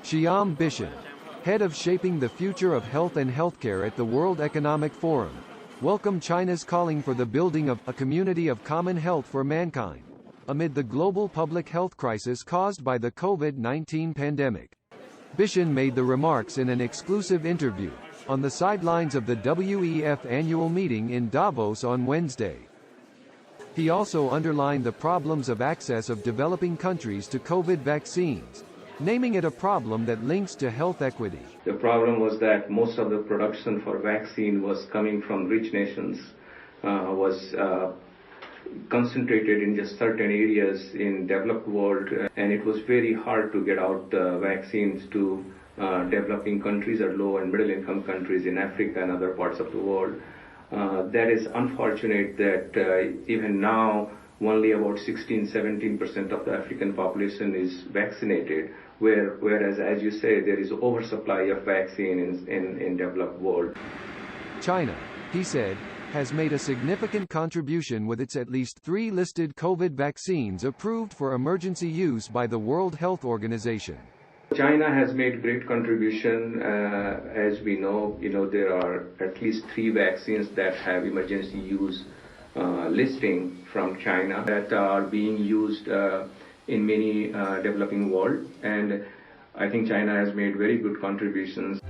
Sheyam, head of shaping the future of health and healthcare at the World Economic Forum, welcomed China's calling for the building of a community of common health for mankind, amid the global public health crisis caused by the COVID-19 pandemic. Bishan made the remarks in an exclusive interview on the sidelines of the WEF annual meeting in Davos on Wednesday. He also underlined the problems of access of developing countries to COVID vaccines, naming it a problem that links to health equity. The problem was that most of the production for vaccine was coming from rich nations, was concentrated in just certain areas in developed world, and it was very hard to get out vaccines to developing countries or low and middle income countries in Africa and other parts of the world. That is unfortunate that even now only about 16-17% of the African population is vaccinated, whereas, as you say, there is oversupply of vaccine in developed world. China, he said, has made a significant contribution with its at least 3 listed COVID vaccines approved for emergency use by the World Health Organization. China has made great contribution. As we know, there are at least 3 vaccines that have emergency use listing from China that are being used in many developing world, and I think China has made very good contributions.